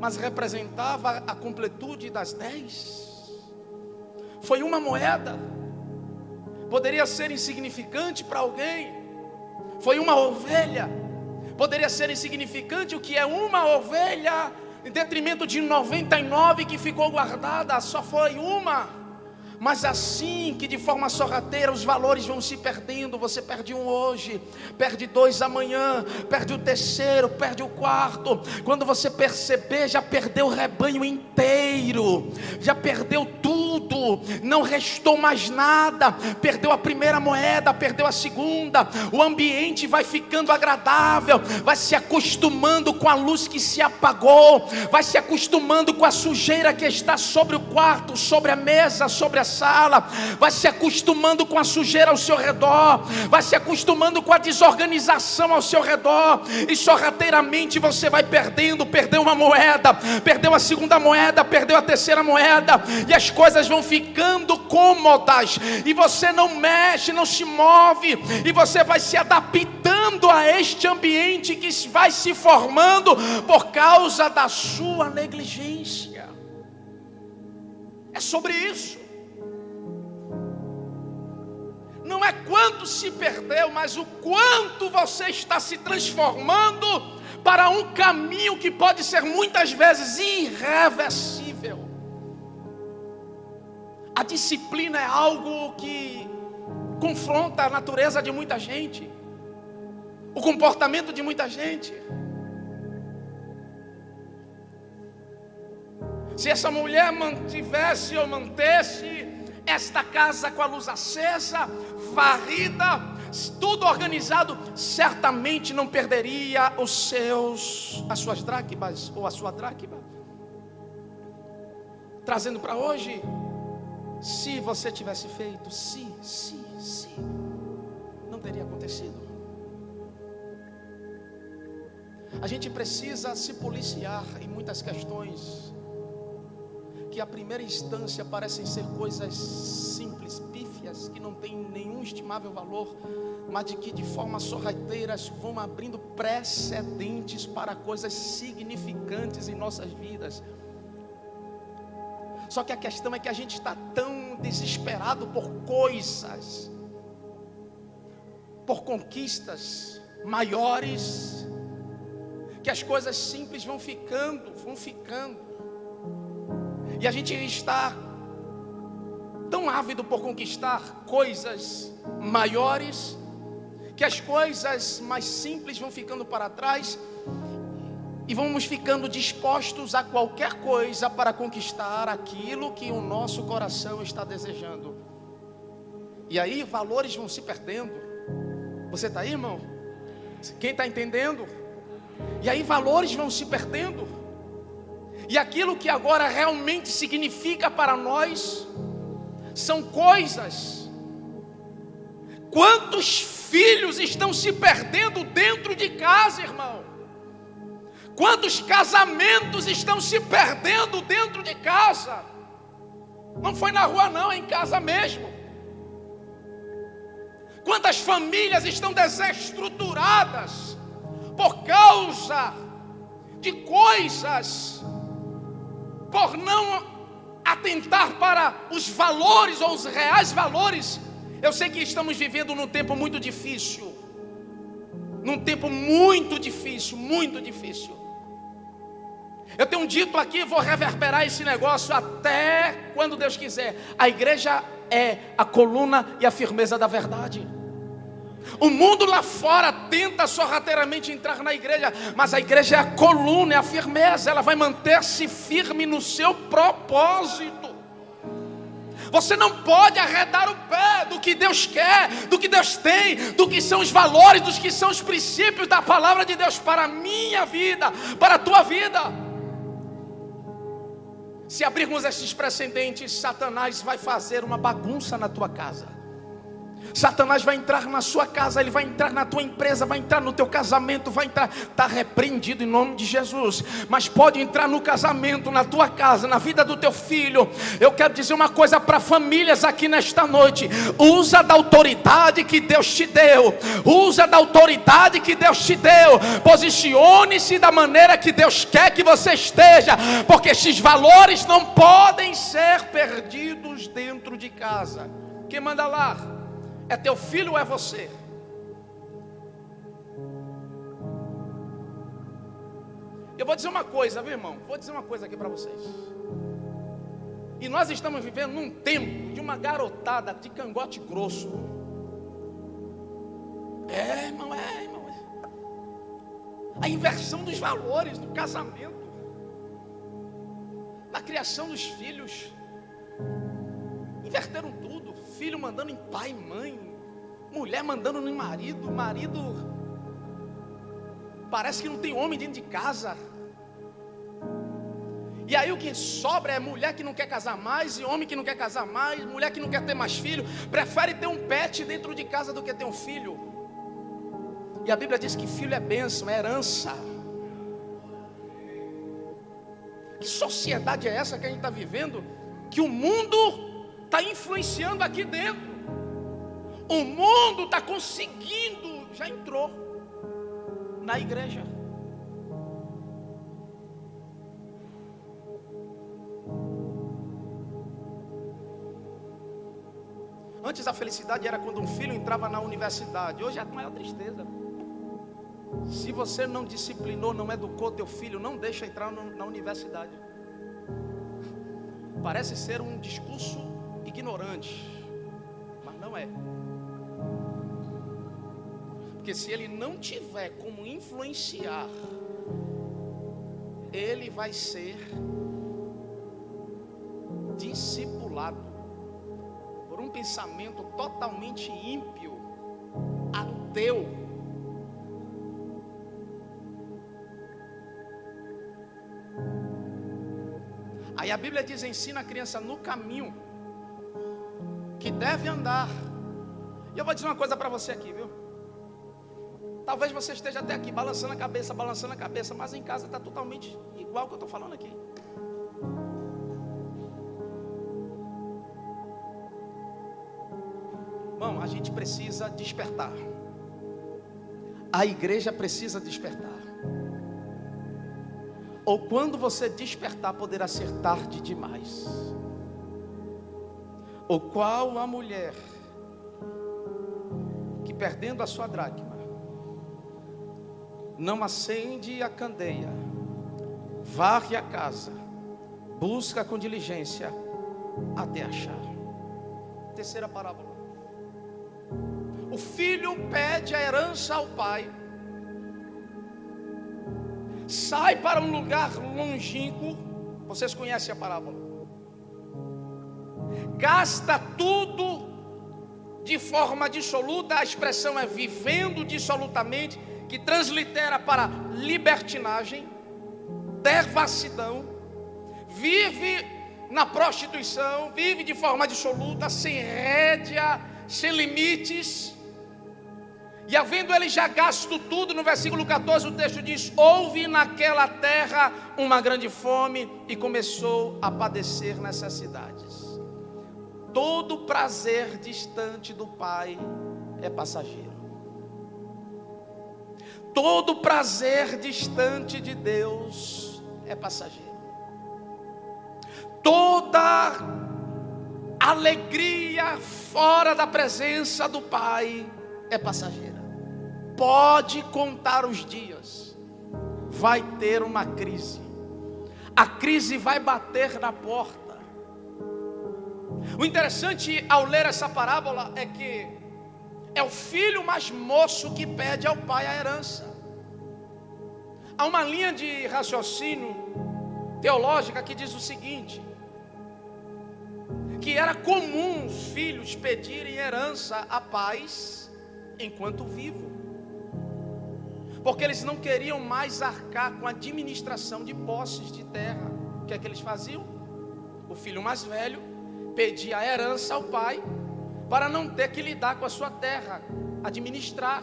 mas representava a completude das 10. Foi uma moeda, poderia ser insignificante para alguém. Foi uma ovelha, poderia ser insignificante. O que é uma ovelha em detrimento de 99 que ficou guardada? Só foi uma. Mas assim que de forma sorrateira os valores vão se perdendo, você perde um hoje, perde 2 amanhã, perde o terceiro, perde o quarto. Quando você perceber, já perdeu o rebanho inteiro, já perdeu tudo, não restou mais nada. Perdeu a primeira moeda, perdeu a segunda. O ambiente vai ficando agradável, vai se acostumando com a luz que se apagou, vai se acostumando com a sujeira que está sobre o quarto, sobre a mesa, sobre a sala, vai se acostumando com a sujeira ao seu redor, vai se acostumando com a desorganização ao seu redor, e sorrateiramente você vai perdendo. Perdeu uma moeda, perdeu a segunda moeda, perdeu a terceira moeda, e as coisas vão ficando cômodas, e você não mexe, não se move, e você vai se adaptando a este ambiente que vai se formando por causa da sua negligência. É sobre isso. Não é quanto se perdeu, mas o quanto você está se transformando para um caminho que pode ser muitas vezes irreversível. A disciplina é algo que confronta a natureza de muita gente, o comportamento de muita gente. Se essa mulher mantivesse ou mantesse esta casa com a luz acesa, varrida, tudo organizado, certamente não perderia as suas dracmas ou a sua dracma. Trazendo para hoje, se você tivesse feito, se, não teria acontecido. A gente precisa se policiar em muitas questões que à primeira instância parecem ser coisas simples, pífias, coisas que não têm nenhum estimável valor, mas de que de forma sorrateiras vão abrindo precedentes para coisas significantes em nossas vidas. Só que a questão é que a gente está tão desesperado por coisas, por conquistas maiores, que as coisas simples vão ficando. E a gente está tão ávido por conquistar coisas maiores, que as coisas mais simples vão ficando para trás, e vamos ficando dispostos a qualquer coisa para conquistar aquilo que o nosso coração está desejando. E aí valores vão se perdendo. Você está aí, irmão? Quem está entendendo? E aí valores vão se perdendo. E aquilo que agora realmente significa para nós são coisas. Quantos filhos estão se perdendo dentro de casa, irmão? Quantos casamentos estão se perdendo dentro de casa? Não foi na rua não, é em casa mesmo. Quantas famílias estão desestruturadas por causa de coisas, por não atentar para os valores ou os reais valores. Eu sei que estamos vivendo num tempo muito difícil. Num tempo muito difícil, muito difícil. Eu tenho dito aqui, vou reverberar esse negócio até quando Deus quiser. A igreja é a coluna e a firmeza da verdade. O mundo lá fora tenta sorrateiramente entrar na igreja, mas a igreja é a coluna, é a firmeza. Ela vai manter-se firme no seu propósito. Você não pode arredar o pé do que Deus quer, do que Deus tem, do que são os valores, dos que são os princípios da palavra de Deus para a minha vida, para a tua vida. Se abrirmos esses precedentes, Satanás vai fazer uma bagunça na tua casa. Satanás vai entrar na sua casa, ele vai entrar na tua empresa, vai entrar no teu casamento, vai entrar, está repreendido em nome de Jesus. Mas pode entrar no casamento, na tua casa, na vida do teu filho. Eu quero dizer uma coisa para famílias aqui nesta noite: usa da autoridade que Deus te deu, usa da autoridade que Deus te deu, posicione-se da maneira que Deus quer que você esteja, porque esses valores não podem ser perdidos dentro de casa. Quem manda lá? É teu filho ou é você? Eu vou dizer uma coisa, viu, irmão? Vou dizer uma coisa aqui para vocês. E nós estamos vivendo num tempo de uma garotada de cangote grosso. Irmão. A inversão dos valores do casamento, da criação dos filhos. Inverteram tudo. Filho mandando em pai e mãe, mulher mandando no marido, parece que não tem homem dentro de casa. E aí o que sobra é mulher que não quer casar mais, e homem que não quer casar mais, mulher que não quer ter mais filho, prefere ter um pet dentro de casa do que ter um filho. E a Bíblia diz que filho é bênção, é herança. Que sociedade é essa que a gente está vivendo? Que o mundo está influenciando aqui dentro. O mundo está conseguindo, já entrou na igreja. Antes a felicidade era quando um filho entrava na universidade. Hoje é a maior tristeza. Se você não disciplinou, não educou teu filho, não deixa entrar na universidade. Parece ser um discurso ignorante, mas não é. Porque se ele não tiver como influenciar, ele vai ser discipulado por um pensamento totalmente ímpio, ateu. Aí a Bíblia diz: ensina a criança no caminho que deve andar. E eu vou dizer uma coisa para você aqui, viu? Talvez você esteja até aqui balançando a cabeça, mas em casa está totalmente igual ao que eu estou falando aqui. Bom, a gente precisa despertar. A igreja precisa despertar. Ou quando você despertar, poderá ser tarde demais. Ou qual a mulher que, perdendo a sua dracma, não acende a candeia, varre a casa, busca com diligência até achar. Terceira parábola. O filho pede a herança ao pai, sai para um lugar longínquo. Vocês conhecem a parábola? Gasta tudo de forma dissoluta. A expressão é vivendo dissolutamente, que translitera para libertinagem, devassidão. Vive na prostituição, vive de forma dissoluta, sem rédea, sem limites. E havendo ele já gasto tudo, no versículo 14 o texto diz: houve naquela terra uma grande fome e começou a padecer necessidades. Todo prazer distante do Pai é passageiro. Todo prazer distante de Deus é passageiro. Toda alegria fora da presença do Pai é passageira. Pode contar os dias, vai ter uma crise. A crise vai bater na porta. O interessante ao ler essa parábola é que é o filho mais moço que pede ao pai a herança. Há uma linha de raciocínio teológica que diz o seguinte: que era comum os filhos pedirem herança a pais enquanto vivo, porque eles não queriam mais arcar com a administração de posses de terra. O que é que eles faziam? O filho mais velho pedia a herança ao pai para não ter que lidar com a sua terra, administrar.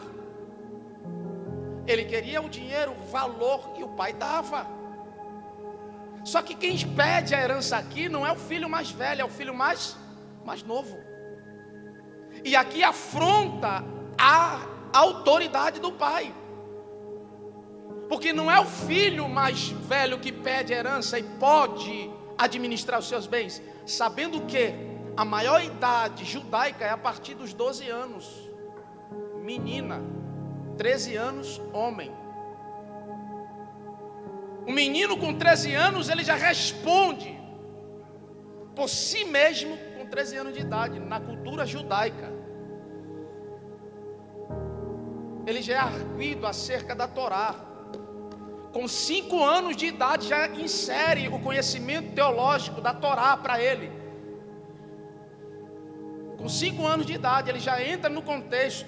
Ele queria o dinheiro, o valor, e o pai dava. Só que quem pede a herança aqui não é o filho mais velho, é o filho mais novo. E aqui afronta a autoridade do pai, porque não é o filho mais velho que pede a herança e pode administrar os seus bens, sabendo que a maior idade judaica é a partir dos 12 anos, menina, 13 anos, homem. Um menino com 13 anos, ele já responde por si mesmo com 13 anos de idade, na cultura judaica. Ele já é arguido acerca da Torá. Com 5 anos de idade já insere o conhecimento teológico da Torá para ele. Com 5 anos de idade ele já entra no contexto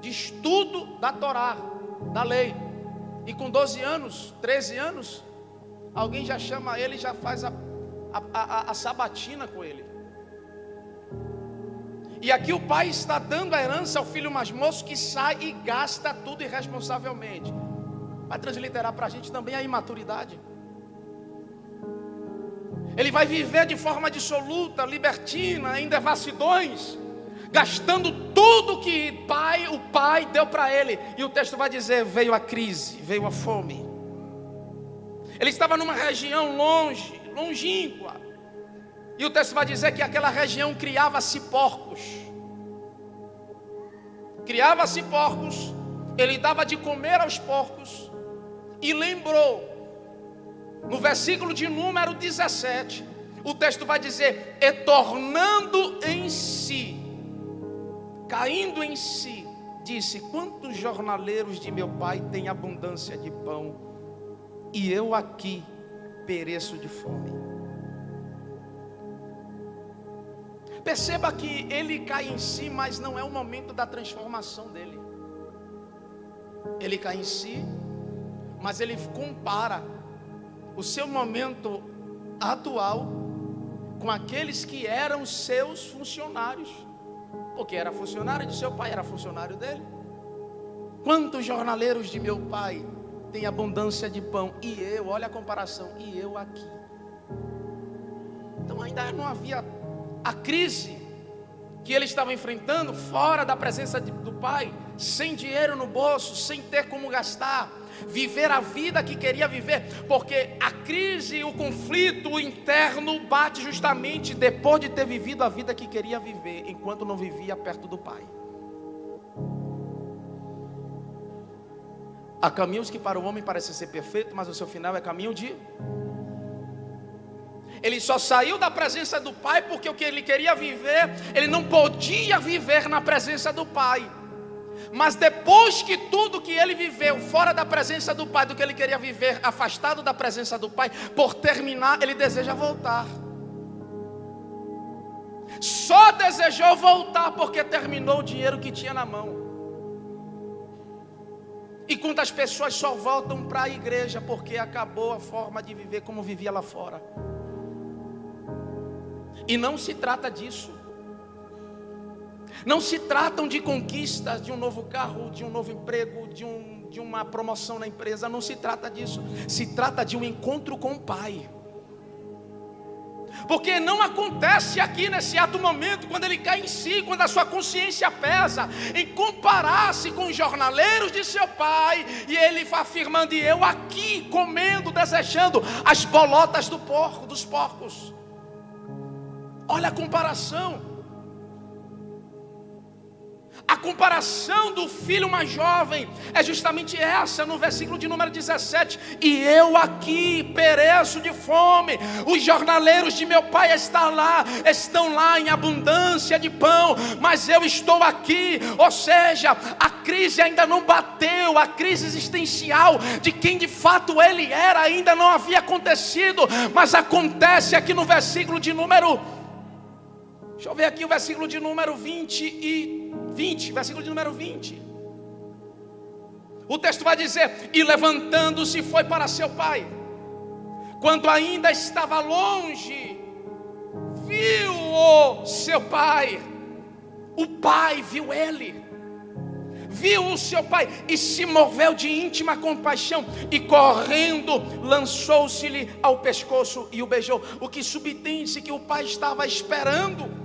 de estudo da Torá, da lei. E com 12 anos, 13 anos, alguém já chama ele e já faz a sabatina com ele. E aqui o pai está dando a herança ao filho mais moço, que sai e gasta tudo irresponsavelmente. Vai transliterar para a gente também a imaturidade. Ele vai viver de forma dissoluta, libertina, em devassidões, gastando tudo que o pai deu para ele. E o texto vai dizer: veio a crise, veio a fome. Ele estava numa região longínqua. E o texto vai dizer que aquela região criava-se porcos. Criava-se porcos, ele dava de comer aos porcos. E lembrou, no versículo de número 17, o texto vai dizer: e tornando em si, caindo em si, disse: quantos jornaleiros de meu pai têm abundância de pão, e eu aqui pereço de fome. Perceba que ele cai em si, mas não é o momento da transformação dele. Ele cai em si, mas ele compara o seu momento atual com aqueles que eram seus funcionários, porque era funcionário de seu pai, era funcionário dele. Quantos jornaleiros de meu pai têm abundância de pão, e eu, olha a comparação, e eu aqui. Então ainda não havia a crise que ele estava enfrentando fora da presença do pai, sem dinheiro no bolso, sem ter como gastar, viver a vida que queria viver, porque a crise, o conflito interno bate justamente depois de ter vivido a vida que queria viver, enquanto não vivia perto do pai. Há caminhos que para o homem parecem ser perfeitos, mas o seu final é caminho de... Ele só saiu da presença do pai porque o que ele queria viver, ele não podia viver na presença do pai. Mas depois que tudo que ele viveu fora da presença do pai, do que ele queria viver afastado da presença do pai, por terminar, ele deseja voltar. Só desejou voltar porque terminou o dinheiro que tinha na mão. E quantas pessoas só voltam para a igreja porque acabou a forma de viver como vivia lá fora. E não se trata disso. Não se tratam de conquistas, de um novo carro, de um novo emprego, de uma promoção na empresa. Não se trata disso. Se trata de um encontro com o Pai. Porque não acontece aqui nesse ato momento, quando ele cai em si, quando a sua consciência pesa, em comparar-se com os jornaleiros de seu pai, e ele vai afirmando, e eu aqui comendo, desejando as bolotas dos porcos. Olha a comparação. A comparação do filho mais jovem é justamente essa, no versículo de número 17. E eu aqui pereço de fome, os jornaleiros de meu pai estão lá em abundância de pão, mas eu estou aqui. Ou seja, a crise ainda não bateu, a crise existencial de quem de fato ele era ainda não havia acontecido, mas acontece aqui no versículo de número... Deixa eu ver aqui o versículo de número 20, versículo de número 20. O texto vai dizer: e levantando-se foi para seu pai. Quando ainda estava longe, viu-o seu pai. O pai viu ele. Viu o seu pai e se moveu de íntima compaixão, e correndo lançou-se-lhe ao pescoço e o beijou. O que subtende-se que o pai estava esperando.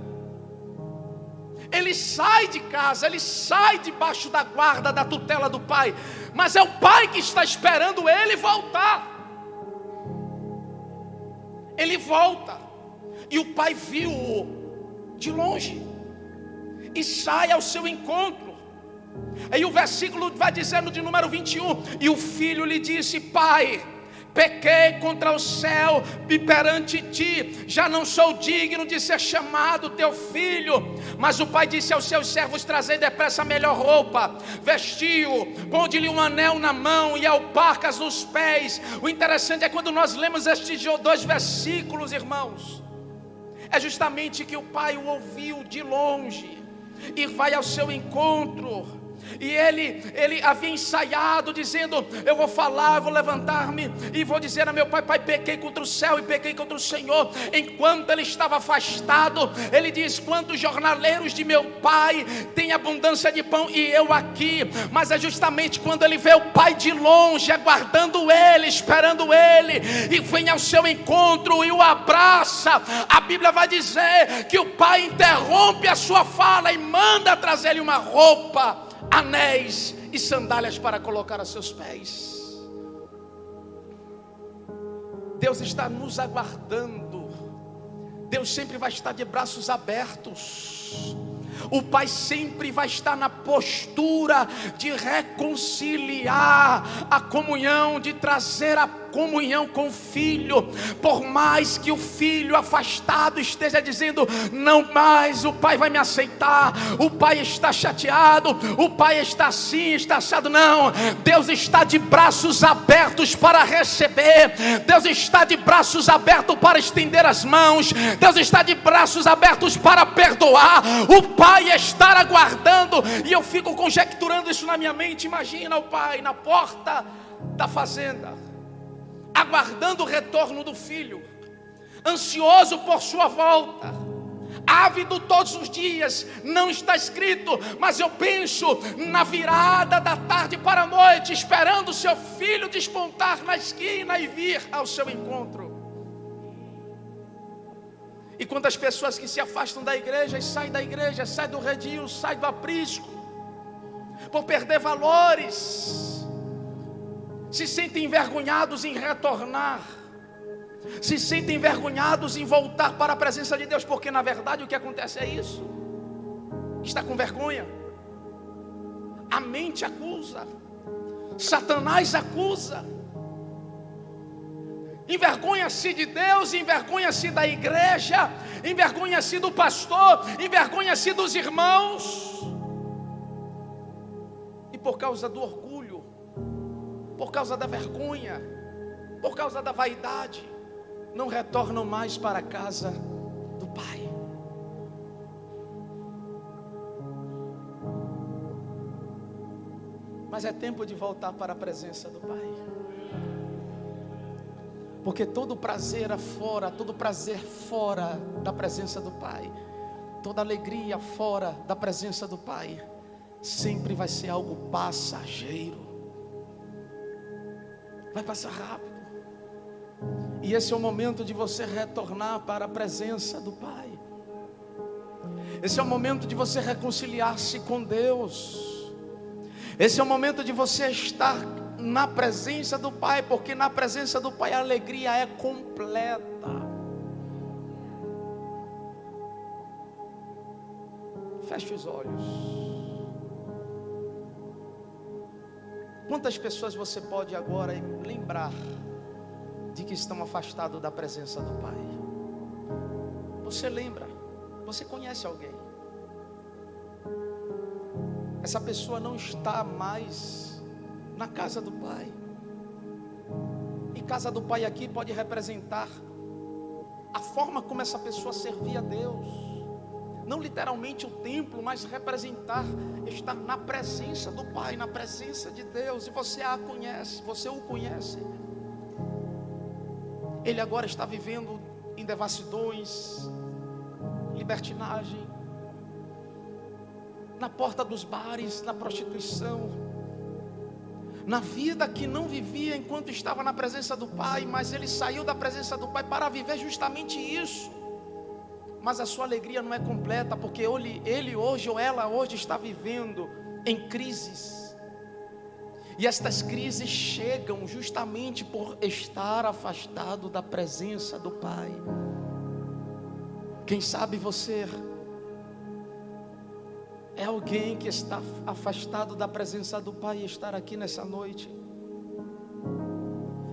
Ele sai de casa, ele sai debaixo da guarda, da tutela do pai, mas é o pai que está esperando ele voltar. Ele volta, e o pai viu-o de longe, e sai ao seu encontro. Aí o versículo vai dizendo de número 21, e o filho lhe disse: pai, pequei contra o céu e perante ti, já não sou digno de ser chamado teu filho. Mas o pai disse aos seus servos: trazei depressa a melhor roupa, vestiu-o, ponde-lhe um anel na mão e alparcas nos pés. O interessante é quando nós lemos estes 2 versículos, irmãos, é justamente que o pai o ouviu de longe e vai ao seu encontro. E ele havia ensaiado, dizendo: eu vou falar, vou levantar-me e vou dizer a meu pai: pai, pequei contra o céu e pequei contra o Senhor. Enquanto ele estava afastado, ele diz: quantos jornaleiros de meu pai têm abundância de pão e eu aqui. Mas é justamente quando ele vê o pai de longe, aguardando ele, esperando ele, e vem ao seu encontro e o abraça, a Bíblia vai dizer que o pai interrompe a sua fala e manda trazer-lhe uma roupa, anéis e sandálias para colocar a seus pés. Deus está nos aguardando. Deus sempre vai estar de braços abertos. O pai sempre vai estar na postura de reconciliar a comunhão, de trazer a comunhão com o filho. Por mais que o filho afastado esteja dizendo: não mais, o pai vai me aceitar, o pai está chateado, o pai está assim, está assado. Não, Deus está de braços abertos para receber. Deus está de braços abertos para estender as mãos. Deus está de braços abertos para perdoar. O pai está aguardando. E eu fico conjecturando isso na minha mente. Imagina o pai na porta da fazenda, aguardando o retorno do filho, ansioso por sua volta, ávido todos os dias. Não está escrito, mas eu penso na virada da tarde para a noite, esperando o seu filho despontar na esquina e vir ao seu encontro. E quantas pessoas que se afastam da igreja, e saem da igreja, saem do redil, saem do aprisco, por perder valores, se sentem envergonhados em retornar, se sentem envergonhados em voltar para a presença de Deus, porque na verdade o que acontece é isso: está com vergonha, a mente acusa, Satanás acusa, envergonha-se de Deus, envergonha-se da igreja, envergonha-se do pastor, envergonha-se dos irmãos, e por causa do orgulho, por causa da vergonha, por causa da vaidade, não retornam mais para a casa do Pai. Mas é tempo de voltar para a presença do Pai, porque todo prazer fora, todo prazer fora da presença do Pai, toda alegria fora da presença do Pai, sempre vai ser algo passageiro, vai passar rápido. E esse é o momento de você retornar para a presença do Pai. Esse é o momento de você reconciliar-se com Deus. Esse é o momento de você estar na presença do Pai, porque na presença do Pai a alegria é completa. Feche os olhos. Quantas pessoas você pode agora lembrar de que estão afastados da presença do Pai? Você lembra? Você conhece alguém? Essa pessoa não está mais na casa do Pai. E casa do Pai aqui pode representar a forma como essa pessoa servia a Deus. Não literalmente o templo, mas representar estar na presença do Pai, na presença de Deus. E você a conhece, você o conhece. Ele agora está vivendo em devassidões, libertinagem, na porta dos bares, na prostituição, na vida que não vivia enquanto estava na presença do Pai, mas ele saiu da presença do Pai para viver justamente isso. Mas a sua alegria não é completa, porque ele hoje ou ela hoje está vivendo em crises. E estas crises chegam justamente por estar afastado da presença do Pai. Quem sabe você é alguém que está afastado da presença do Pai e estar aqui nessa noite.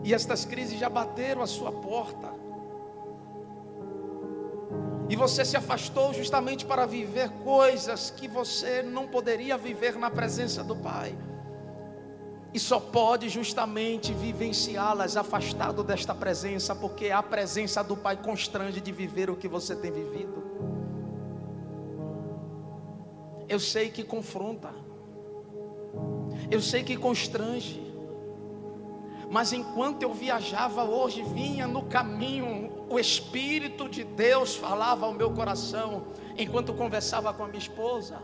E estas crises já bateram a sua porta. E você se afastou justamente para viver coisas que você não poderia viver na presença do Pai. E só pode justamente vivenciá-las afastado desta presença, porque a presença do Pai constrange de viver o que você tem vivido. Eu sei que confronta, eu sei que constrange, mas enquanto eu viajava hoje, vinha no caminho, o Espírito de Deus falava ao meu coração, enquanto conversava com a minha esposa.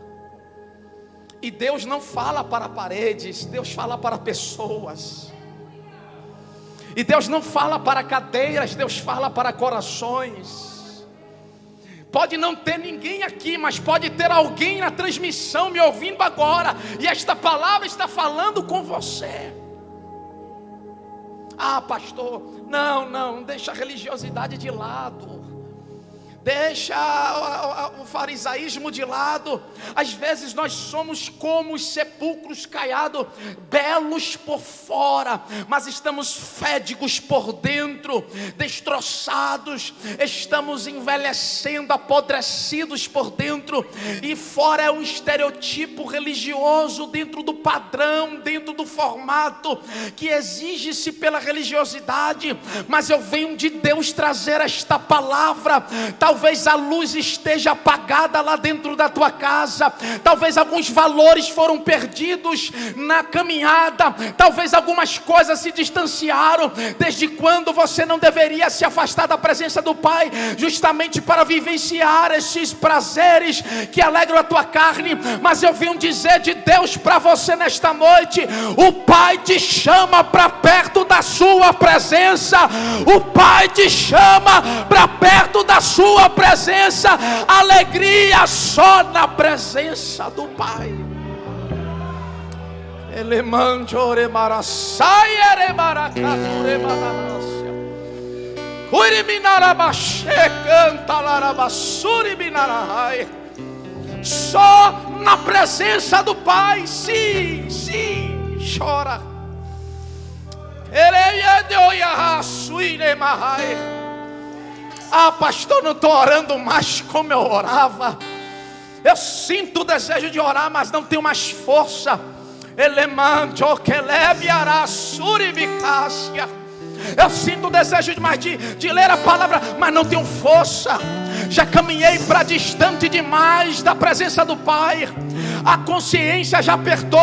E Deus não fala para paredes, Deus fala para pessoas. E Deus não fala para cadeiras, Deus fala para corações. Pode não ter ninguém aqui, mas pode ter alguém na transmissão me ouvindo agora, e esta palavra está falando com você. Ah, pastor, não, deixa a religiosidade de lado. Deixa o farisaísmo de lado. Às vezes nós somos como os sepulcros caiados, belos por fora, mas estamos fédigos por dentro, destroçados, estamos envelhecendo, apodrecidos por dentro. E fora é um estereotipo religioso, dentro do padrão, dentro do formato que exige-se pela religiosidade. Mas eu venho de Deus trazer esta palavra. Talvez a luz esteja apagada lá dentro da tua casa. Talvez alguns valores foram perdidos na caminhada. Talvez algumas coisas se distanciaram. Desde quando você não deveria se afastar da presença do Pai, justamente para vivenciar esses prazeres que alegram a tua carne. Mas eu venho dizer de Deus para você nesta noite: o Pai te chama para perto da sua presença. O Pai te chama para perto da sua tua presença, alegria só na presença do Pai. Elemanjore marasai eremaracadure mananácia. Uriminarabaxe canta larabassuri binarahai. Só na presença do Pai, sim, sim, chora. Ah, pastor, não estou orando mais como eu orava. Eu sinto o desejo de orar, mas não tenho mais força. Eu sinto o desejo de ler a palavra, mas não tenho força. Já caminhei para distante demais da presença do Pai. A consciência já apertou.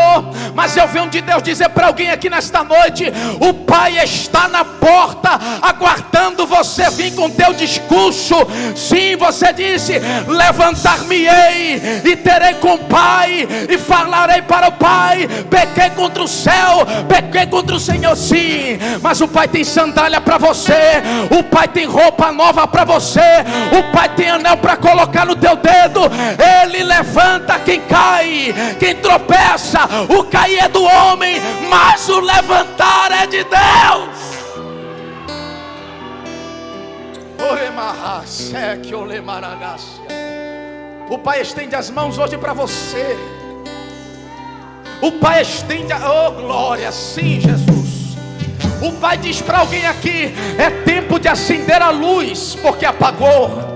Mas eu venho de Deus dizer para alguém aqui nesta noite: o Pai está na porta, aguardando você vir com teu discurso. Sim, você disse: levantar-me-ei e terei com o Pai, e falarei para o Pai. Pequei contra o céu, pequei contra o Senhor. Sim, mas o Pai tem sandália para você, o Pai tem roupa nova para você, o Pai tem anel para colocar no teu dedo. Ele levanta quem cai, quem tropeça. O cair é do homem, mas o levantar é de Deus. O Pai estende as mãos hoje para você. O Pai estende oh glória, sim, Jesus. O Pai diz para alguém aqui: é tempo de acender a luz porque apagou.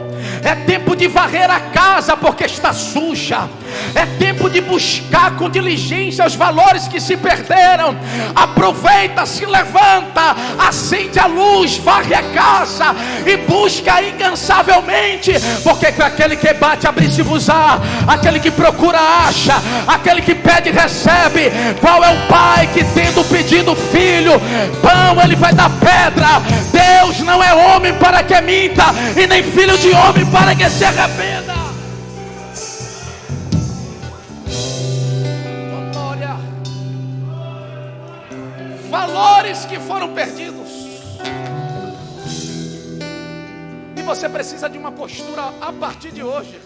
É tempo de varrer a casa porque está suja. É tempo de buscar com diligência os valores que se perderam. Aproveita, se levanta, acende a luz, varre a casa e busca incansavelmente, porque aquele que bate abre-se-vos-á, aquele que procura acha, aquele que pede recebe. Qual é o pai que, tendo pedido filho, pão ele vai dar pedra? Deus não é homem para que minta, e nem filho de homem para que se arrependa. Glória. Valores que foram perdidos, e você precisa de uma postura a partir de hoje.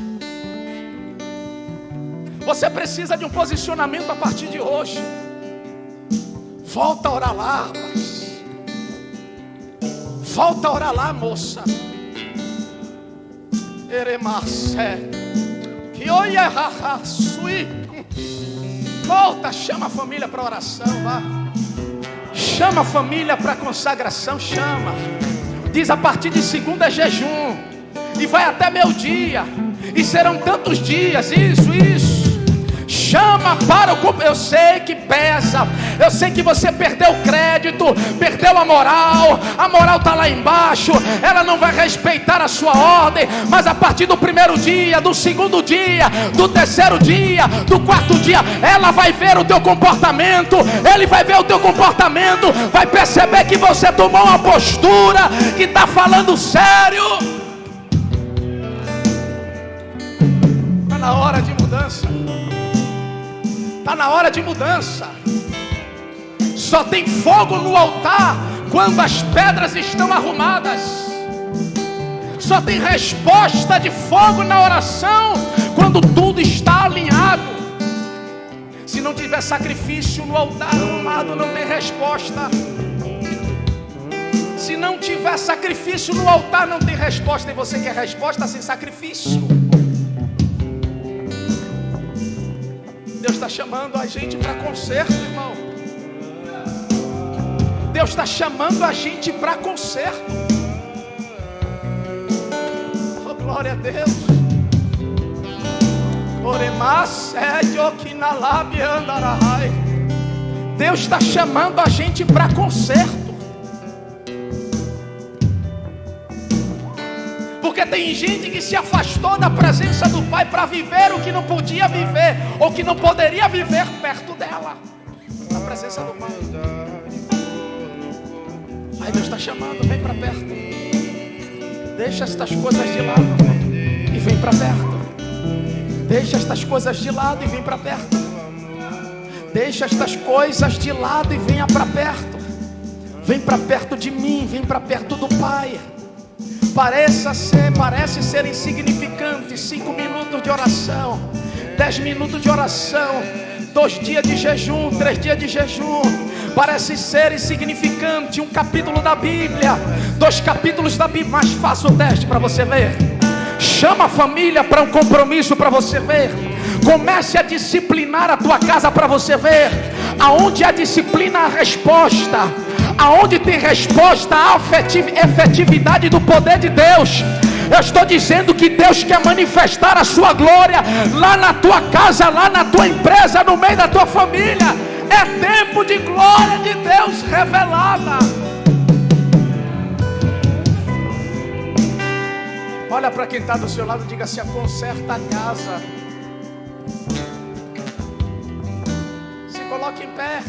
Você precisa de um posicionamento a partir de hoje. Volta a orar lá, rapaz. Volta a orar lá, moça. Que olha, volta, chama a família para oração, vá. Chama a família para consagração, chama. Diz: a partir de segunda é jejum, e vai até meio-dia, e serão tantos dias, isso. Chama para o... Eu sei que pesa, eu sei que você perdeu o crédito, perdeu a moral está lá embaixo, ela não vai respeitar a sua ordem. Mas a partir do primeiro dia, do segundo dia, do terceiro dia, do quarto dia, ela vai ver o teu comportamento, ele vai ver o teu comportamento, vai perceber que você tomou uma postura, que está falando sério. Está na hora de mudança. Está na hora de mudança. Só tem fogo no altar quando as pedras estão arrumadas. Só tem resposta de fogo na oração quando tudo está alinhado. Se não tiver sacrifício no altar arrumado, não tem resposta. Se não tiver sacrifício no altar, não tem resposta. E você quer resposta sem sacrifício? Deus está chamando a gente para conserto, irmão. Deus está chamando a gente para conserto. Oh, glória a Deus. Deus está chamando a gente para conserto. Porque tem gente que se afastou da presença do Pai para viver o que não podia viver, ou que não poderia viver perto dela, na presença do Pai. Aí Deus está chamando: vem para perto. Deixa estas coisas de lado e vem para perto. Deixa estas coisas de lado e vem para perto. Deixa estas coisas de lado e venha para perto. Vem para perto de mim, vem para perto do Pai. Parece ser insignificante. 5 minutos de oração, 10 minutos de oração, 2 dias de jejum, 3 dias de jejum. Parece ser insignificante. 1 capítulo da Bíblia, 2 capítulos da Bíblia. Mas faça o teste para você ver. Chama a família para um compromisso para você ver. Comece a disciplinar a tua casa para você ver. Aonde há disciplina, há resposta. Aonde tem resposta, há efetividade do poder de Deus. Eu estou dizendo que Deus quer manifestar a sua glória lá na tua casa, lá na tua empresa, no meio da tua família. É tempo de glória de Deus revelada. Olha para quem está do seu lado e diga assim: conserta a casa. Se coloque em pé.